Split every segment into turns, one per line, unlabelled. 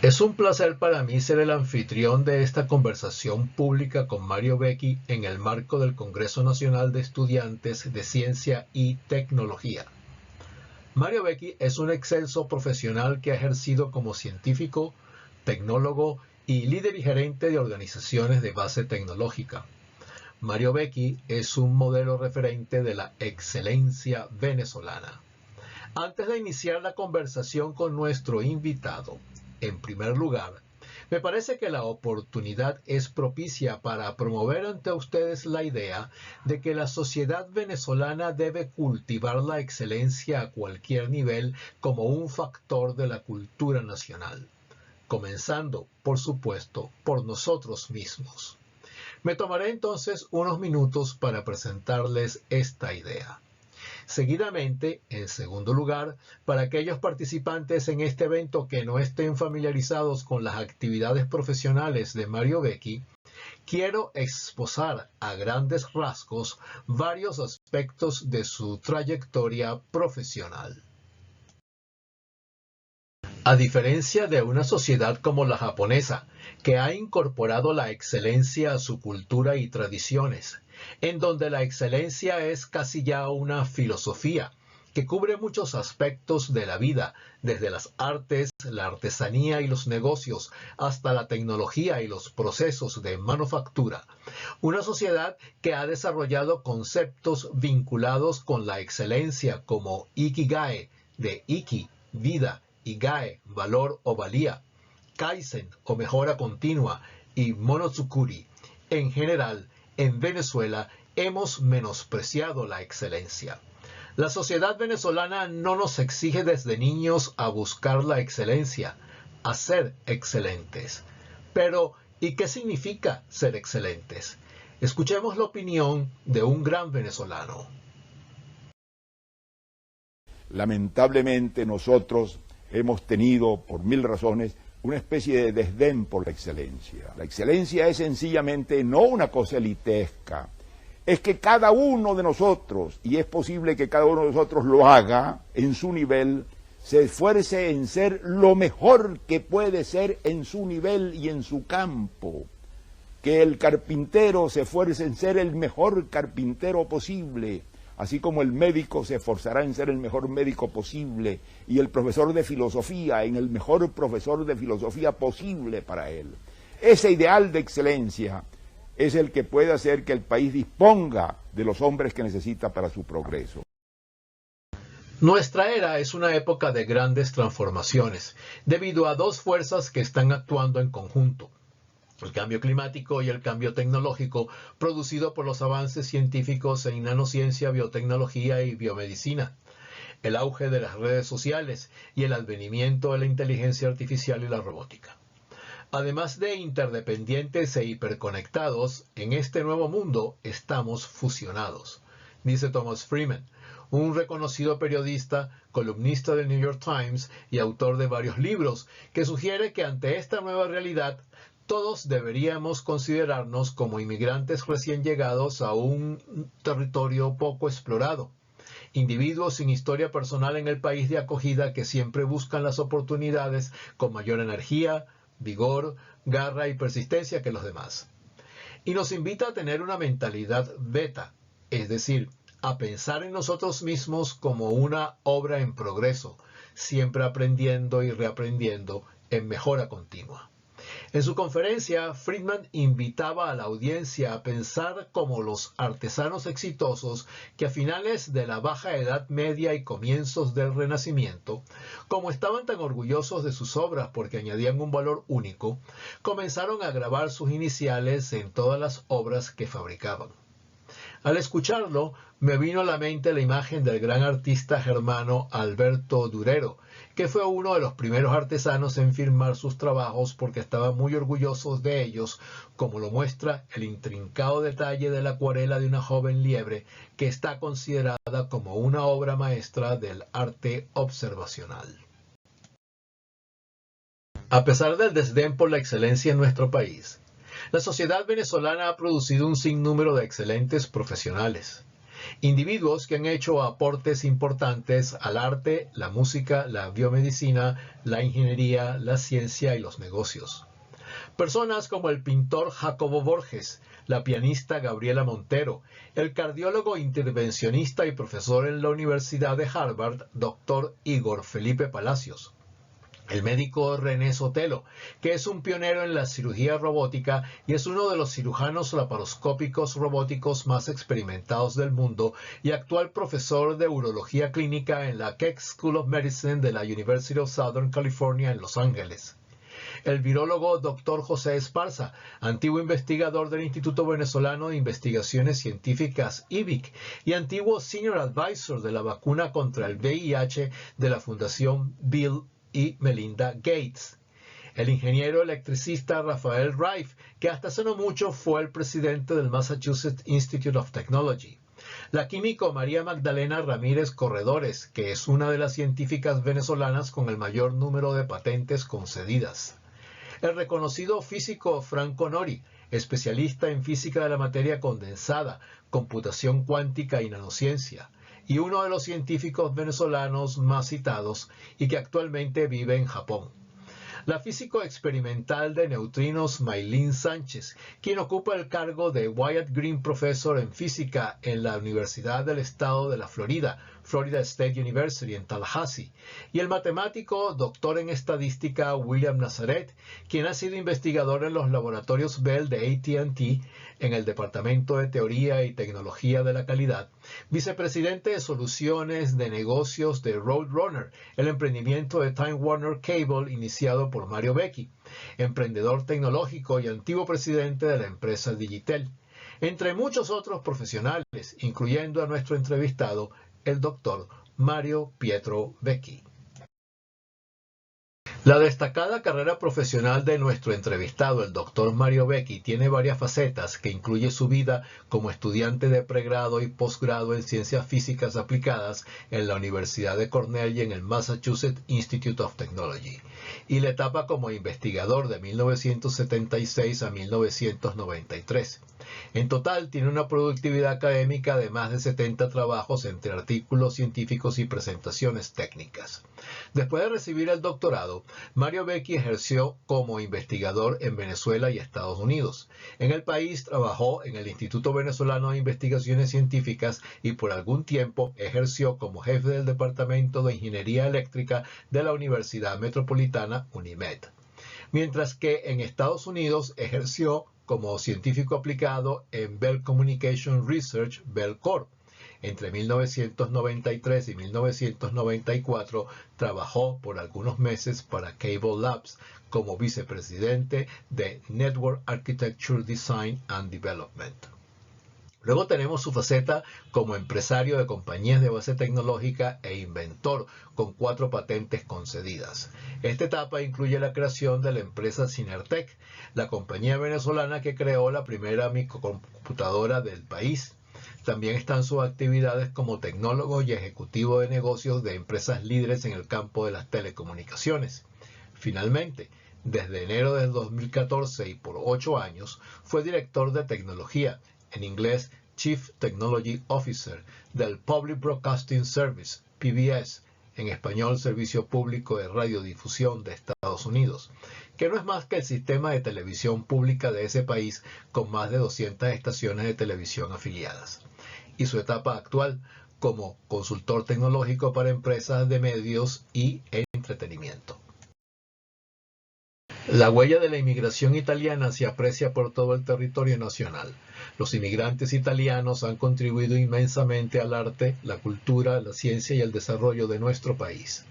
Es un placer para mí ser el anfitrión de esta conversación pública con Mario Becchi en el marco del Congreso Nacional de Estudiantes de Ciencia y Tecnología. Mario Becchi es un excelso profesional que ha ejercido como científico, tecnólogo y líder y gerente de organizaciones de base tecnológica. Mario Becchi es un modelo referente de la excelencia venezolana. Antes de iniciar la conversación con nuestro invitado, en primer lugar, me parece que la oportunidad es propicia para promover ante ustedes la idea de que la sociedad venezolana debe cultivar la excelencia a cualquier nivel como un factor de la cultura nacional, comenzando, por supuesto, por nosotros mismos. Me tomaré entonces unos minutos para presentarles esta idea. Seguidamente, en segundo lugar, para aquellos participantes en este evento que no estén familiarizados con las actividades profesionales de Mario Becchi, quiero esbozar a grandes rasgos varios aspectos de su trayectoria profesional. A diferencia de una sociedad como la japonesa, que ha incorporado la excelencia a su cultura y tradiciones, en donde la excelencia es casi ya una filosofía que cubre muchos aspectos de la vida, desde las artes, la artesanía y los negocios, hasta la tecnología y los procesos de manufactura. Una sociedad que ha desarrollado conceptos vinculados con la excelencia como Ikigai, de Iki, vida, y Gae, valor o valía, Kaizen o mejora continua y Monotsukuri. En general, en Venezuela hemos menospreciado la excelencia. La sociedad venezolana no nos exige desde niños a buscar la excelencia, a ser excelentes. Pero, ¿y qué significa ser excelentes? Escuchemos la opinión de un gran venezolano.
Lamentablemente nosotros hemos tenido, por mil razones, una especie de desdén por la excelencia. La excelencia es sencillamente no una cosa elitesca, es que cada uno de nosotros, y es posible que cada uno de nosotros lo haga en su nivel, se esfuerce en ser lo mejor que puede ser en su nivel y en su campo. Que el carpintero se esfuerce en ser el mejor carpintero posible, así como el médico se esforzará en ser el mejor médico posible, y el profesor de filosofía en el mejor profesor de filosofía posible para él. Ese ideal de excelencia es el que puede hacer que el país disponga de los hombres que necesita para su progreso.
Nuestra era es una época de grandes transformaciones, debido a dos fuerzas que están actuando en conjunto: el cambio climático y el cambio tecnológico producido por los avances científicos en nanociencia, biotecnología y biomedicina, el auge de las redes sociales y el advenimiento de la inteligencia artificial y la robótica. Además de interdependientes e hiperconectados, en este nuevo mundo estamos fusionados, dice Thomas Friedman, un reconocido periodista, columnista del New York Times y autor de varios libros, que sugiere que ante esta nueva realidad, todos deberíamos considerarnos como inmigrantes recién llegados a un territorio poco explorado, individuos sin historia personal en el país de acogida que siempre buscan las oportunidades con mayor energía, vigor, garra y persistencia que los demás. Y nos invita a tener una mentalidad beta, es decir, a pensar en nosotros mismos como una obra en progreso, siempre aprendiendo y reaprendiendo en mejora continua. En su conferencia, Friedman invitaba a la audiencia a pensar como los artesanos exitosos que a finales de la Baja Edad Media y comienzos del Renacimiento, como estaban tan orgullosos de sus obras porque añadían un valor único, comenzaron a grabar sus iniciales en todas las obras que fabricaban. Al escucharlo, me vino a la mente la imagen del gran artista germano Alberto Durero, que fue uno de los primeros artesanos en firmar sus trabajos porque estaban muy orgullosos de ellos, como lo muestra el intrincado detalle de la acuarela de una joven liebre, que está considerada como una obra maestra del arte observacional. A pesar del desdén por la excelencia en nuestro país, la sociedad venezolana ha producido un sinnúmero de excelentes profesionales. Individuos que han hecho aportes importantes al arte, la música, la biomedicina, la ingeniería, la ciencia y los negocios. Personas como el pintor Jacobo Borges, la pianista Gabriela Montero, el cardiólogo intervencionista y profesor en la Universidad de Harvard, Dr. Igor Felipe Palacios, el médico René Sotelo, que es un pionero en la cirugía robótica y es uno de los cirujanos laparoscópicos robóticos más experimentados del mundo y actual profesor de urología clínica en la Keck School of Medicine de la University of Southern California en Los Ángeles. El virólogo Dr. José Esparza, antiguo investigador del Instituto Venezolano de Investigaciones Científicas IVIC y antiguo Senior Advisor de la vacuna contra el VIH de la Fundación Bill y Melinda Gates. El ingeniero electricista Rafael Reif, que hasta hace no mucho fue el presidente del Massachusetts Institute of Technology. La químico María Magdalena Ramírez Corredores, que es una de las científicas venezolanas con el mayor número de patentes concedidas. El reconocido físico Franco Nori, especialista en física de la materia condensada, computación cuántica y nanociencia, y uno de los científicos venezolanos más citados y que actualmente vive en Japón. La físico experimental de neutrinos Maylin Sánchez, quien ocupa el cargo de Wyatt Green Professor en física en la Universidad del Estado de la Florida, Florida State University en Tallahassee, y el matemático doctor en estadística William Nazaret, quien ha sido investigador en los laboratorios Bell de AT&T en el Departamento de Teoría y Tecnología de la Calidad, vicepresidente de soluciones de negocios de Roadrunner, el emprendimiento de Time Warner Cable iniciado por Mario Becky, emprendedor tecnológico y antiguo presidente de la empresa Digitel, entre muchos otros profesionales, incluyendo a nuestro entrevistado, el doctor Mario Pietro Becky. La destacada carrera profesional de nuestro entrevistado, el doctor Mario Becky, tiene varias facetas que incluye su vida como estudiante de pregrado y posgrado en ciencias físicas aplicadas en la Universidad de Cornell y en el Massachusetts Institute of Technology, y la etapa como investigador de 1976 a 1993. En total, tiene una productividad académica de más de 70 trabajos entre artículos científicos y presentaciones técnicas. Después de recibir el doctorado, Mario Becky ejerció como investigador en Venezuela y Estados Unidos. En el país trabajó en el Instituto Venezolano de Investigaciones Científicas y por algún tiempo ejerció como jefe del Departamento de Ingeniería Eléctrica de la Universidad Metropolitana UNIMED. Mientras que en Estados Unidos ejerció como científico aplicado en Bell Communication Research, Bell Corp. Entre 1993 y 1994 trabajó por algunos meses para Cable Labs como vicepresidente de Network Architecture Design and Development. Luego tenemos su faceta como empresario de compañías de base tecnológica e inventor, con 4 patentes concedidas. Esta etapa incluye la creación de la empresa Cinertec, la compañía venezolana que creó la primera microcomputadora del país. También están sus actividades como tecnólogo y ejecutivo de negocios de empresas líderes en el campo de las telecomunicaciones. Finalmente, desde enero del 2014 y por 8 años, fue director de tecnología, en inglés Chief Technology Officer, del Public Broadcasting Service, PBS, en español Servicio Público de Radiodifusión de Estados Unidos, que no es más que el sistema de televisión pública de ese país con más de 200 estaciones de televisión afiliadas, y su etapa actual como consultor tecnológico para empresas de medios y entretenimiento. La huella de la inmigración italiana se aprecia por todo el territorio nacional. Los inmigrantes italianos han contribuido inmensamente al arte, la cultura, la ciencia y el desarrollo de nuestro país.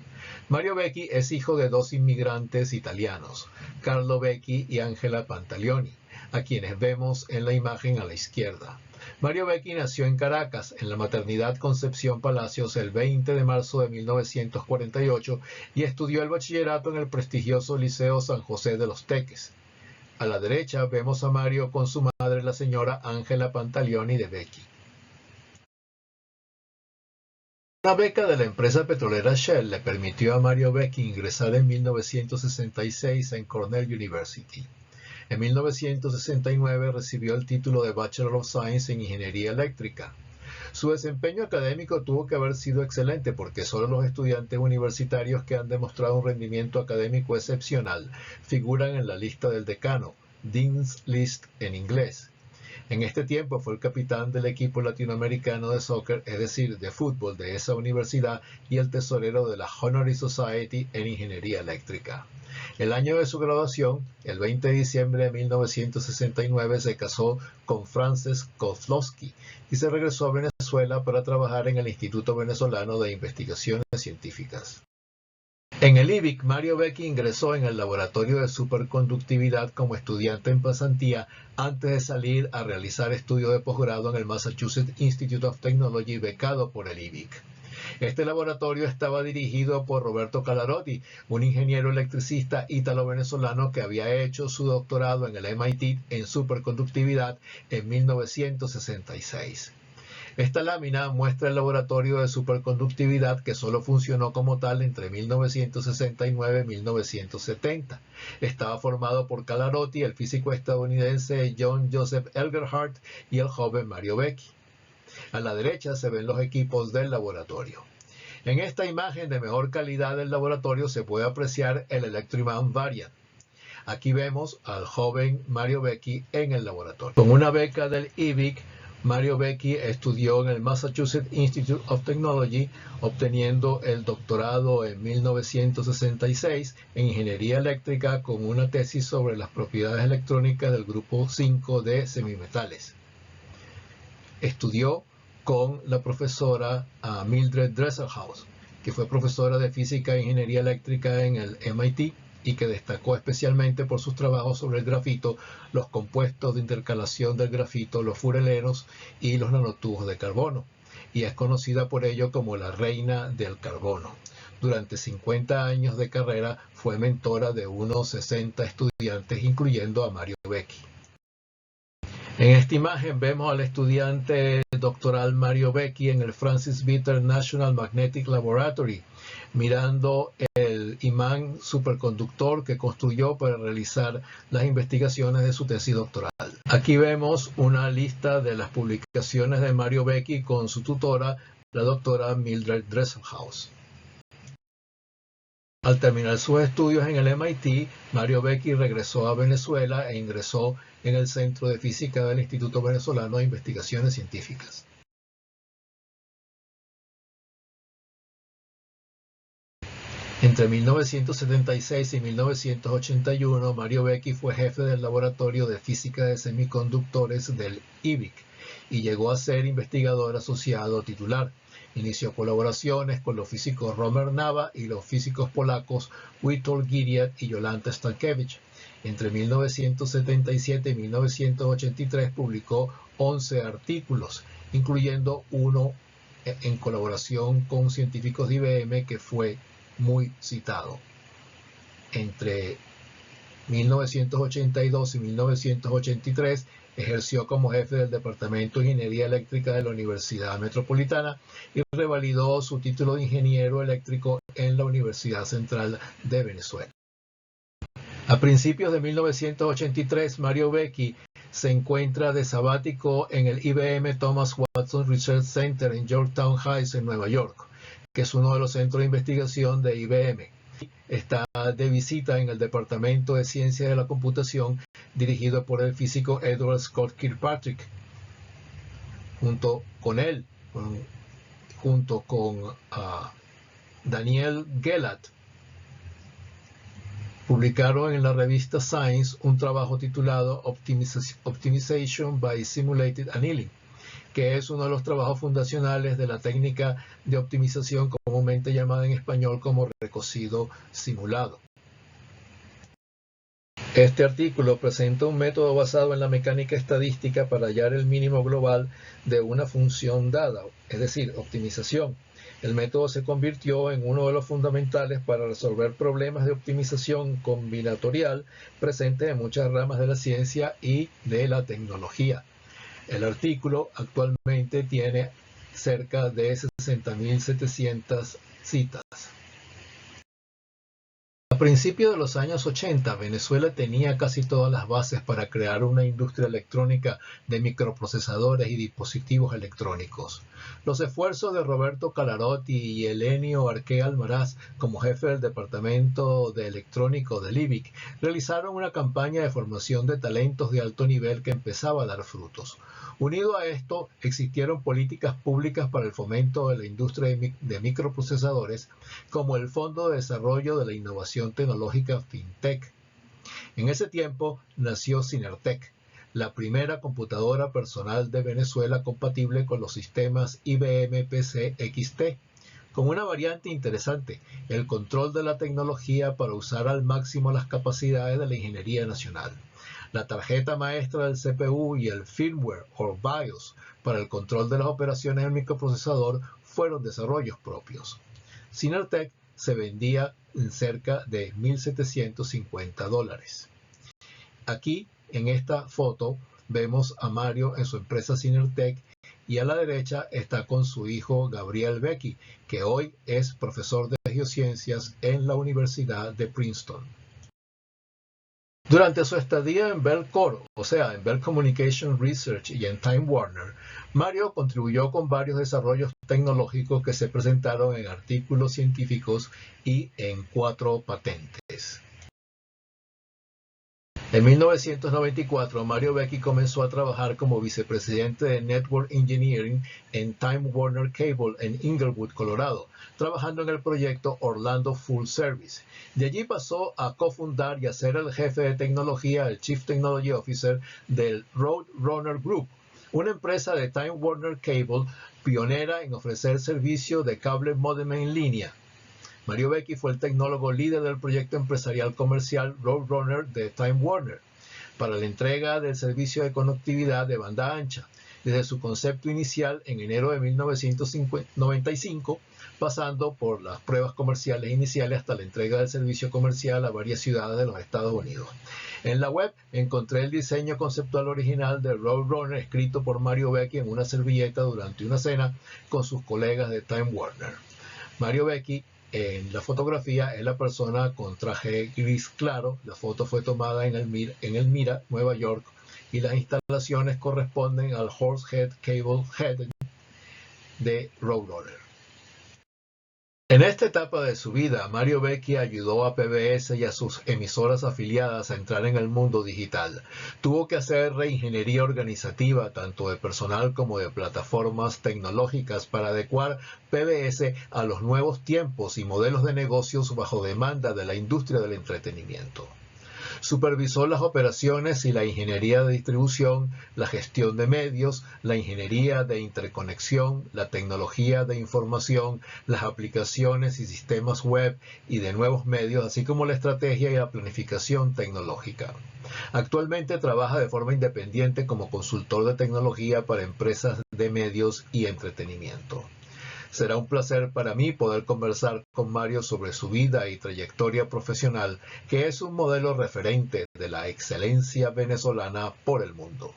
Mario Becky es hijo de 2 inmigrantes italianos, Carlo Becky y Angela Pantaleoni, a quienes vemos en la imagen a la izquierda. Mario Becky nació en Caracas, en la maternidad Concepción Palacios, el 20 de marzo de 1948 y estudió el bachillerato en el prestigioso Liceo San José de los Teques. A la derecha vemos a Mario con su madre, la señora Angela Pantaleoni de Becky. Una beca de la empresa petrolera Shell le permitió a Mario Becky ingresar en 1966 en Cornell University. En 1969 recibió el título de Bachelor of Science en Ingeniería Eléctrica. Su desempeño académico tuvo que haber sido excelente porque solo los estudiantes universitarios que han demostrado un rendimiento académico excepcional figuran en la lista del decano, Dean's List en inglés. En este tiempo fue el capitán del equipo latinoamericano de soccer, es decir, de fútbol de esa universidad, y el tesorero de la Honorary Society en ingeniería eléctrica. El año de su graduación, el 20 de diciembre de 1969, se casó con Frances Kozlowski y se regresó a Venezuela para trabajar en el Instituto Venezolano de Investigaciones Científicas. En el IBIC, Mario Becky ingresó en el laboratorio de superconductividad como estudiante en pasantía antes de salir a realizar estudios de posgrado en el Massachusetts Institute of Technology becado por el IBIC. Este laboratorio estaba dirigido por Roberto Calarotti, un ingeniero electricista ítalo-venezolano que había hecho su doctorado en el MIT en superconductividad en 1966. Esta lámina muestra el laboratorio de superconductividad que solo funcionó como tal entre 1969 y 1970. Estaba formado por Calarotti, el físico estadounidense John Joseph Egerhardt y el joven Mario Becky. A la derecha se ven los equipos del laboratorio. En esta imagen de mejor calidad del laboratorio se puede apreciar el Electroimán Variant. Aquí vemos al joven Mario Becky en el laboratorio. Con una beca del IBIC, Mario Becky estudió en el Massachusetts Institute of Technology, obteniendo el doctorado en 1966 en ingeniería eléctrica con una tesis sobre las propiedades electrónicas del grupo 5 de semimetales. Estudió con la profesora Mildred Dresselhaus, que fue profesora de física e ingeniería eléctrica en el MIT y que destacó especialmente por sus trabajos sobre el grafito, los compuestos de intercalación del grafito, los furelenos y los nanotubos de carbono, y es conocida por ello como la reina del carbono. Durante 50 años de carrera fue mentora de unos 60 estudiantes, incluyendo a Mario Becky. En esta imagen vemos al estudiante doctoral Mario Becky en el Francis Bitter National Magnetic Laboratory, mirando el imán superconductor que construyó para realizar las investigaciones de su tesis doctoral. Aquí vemos una lista de las publicaciones de Mario Becky con su tutora, la doctora Mildred Dresselhaus. Al terminar sus estudios en el MIT, Mario Becky regresó a Venezuela e ingresó en el Centro de Física del Instituto Venezolano de Investigaciones Científicas. Entre 1976 y 1981, Mario Becky fue jefe del Laboratorio de Física de Semiconductores del IBIC y llegó a ser investigador asociado titular. Inició colaboraciones con los físicos Romer Nava y los físicos polacos Witold Giriat y Jolanta Stankiewicz. Entre 1977 y 1983 publicó 11 artículos, incluyendo uno en colaboración con científicos de IBM que fue muy citado. Entre 1982 y 1983 ejerció como jefe del Departamento de Ingeniería Eléctrica de la Universidad Metropolitana y revalidó su título de ingeniero eléctrico en la Universidad Central de Venezuela. A principios de 1983, Mario Becky se encuentra de sabático en el IBM Thomas Watson Research Center en Georgetown Heights, en Nueva York, que es uno de los centros de investigación de IBM. Está de visita en el Departamento de Ciencia de la Computación, dirigido por el físico Edward Scott Kirkpatrick. Junto con él, junto con Daniel Gellert, publicaron en la revista Science un trabajo titulado Optimization by Simulated Annealing, que es uno de los trabajos fundacionales de la técnica de optimización comúnmente llamada en español como recocido simulado. Este artículo presenta un método basado en la mecánica estadística para hallar el mínimo global de una función dada, es decir, optimización. El método se convirtió en uno de los fundamentales para resolver problemas de optimización combinatorial presentes en muchas ramas de la ciencia y de la tecnología. El artículo actualmente tiene cerca de 60.700 citas. La A principios de los años 80, Venezuela tenía casi todas las bases para crear una industria electrónica de microprocesadores y dispositivos electrónicos. Los esfuerzos de Roberto Calarotti y Helenio Arqué Almaraz, como jefe del departamento de electrónico del IBIC, realizaron una campaña de formación de talentos de alto nivel que empezaba a dar frutos. Unido a esto, existieron políticas públicas para el fomento de la industria de microprocesadores, como el Fondo de Desarrollo de la Innovación Tecnológica FinTech. En ese tiempo nació Cinertec, la primera computadora personal de Venezuela compatible con los sistemas IBM PC XT, con una variante interesante, el control de la tecnología para usar al máximo las capacidades de la ingeniería nacional. La tarjeta maestra del CPU y el firmware o BIOS para el control de las operaciones del microprocesador fueron desarrollos propios. Cinertec se vendía en cerca de $1.750. Aquí, en esta foto, vemos a Mario en su empresa Cinertec y a la derecha está con su hijo Gabriel Becky, que hoy es profesor de geociencias en la Universidad de Princeton. Durante su estadía en Bell Corp, o sea, en Bell Communication Research y en Time Warner, Mario contribuyó con varios desarrollos tecnológicos que se presentaron en artículos científicos y en 4 patentes. En 1994, Mario Becky comenzó a trabajar como vicepresidente de Network Engineering en Time Warner Cable en Inglewood, Colorado, trabajando en el proyecto Orlando Full Service. De allí pasó a cofundar y a ser el jefe de tecnología, el Chief Technology Officer del Roadrunner Group, una empresa de Time Warner Cable pionera en ofrecer servicio de cable módem en línea. Mario Becky fue el tecnólogo líder del proyecto empresarial comercial Roadrunner de Time Warner para la entrega del servicio de conectividad de banda ancha, desde su concepto inicial en enero de 1995, pasando por las pruebas comerciales iniciales hasta la entrega del servicio comercial a varias ciudades de los Estados Unidos. En la web encontré el diseño conceptual original de Roadrunner escrito por Mario Becky en una servilleta durante una cena con sus colegas de Time Warner. Mario Becky en la fotografía es la persona con traje gris claro. La foto fue tomada en Elmira, Nueva York, y las instalaciones corresponden al Horsehead Cable Head de Roadrunner. En esta etapa de su vida, Mario Becky ayudó a PBS y a sus emisoras afiliadas a entrar en el mundo digital. Tuvo que hacer reingeniería organizativa tanto de personal como de plataformas tecnológicas para adecuar PBS a los nuevos tiempos y modelos de negocios bajo demanda de la industria del entretenimiento. Supervisó las operaciones y la ingeniería de distribución, la gestión de medios, la ingeniería de interconexión, la tecnología de información, las aplicaciones y sistemas web y de nuevos medios, así como la estrategia y la planificación tecnológica. Actualmente trabaja de forma independiente como consultor de tecnología para empresas de medios y entretenimiento. Será un placer para mí poder conversar con Mario sobre su vida y trayectoria profesional, que es un modelo referente de la excelencia venezolana por el mundo.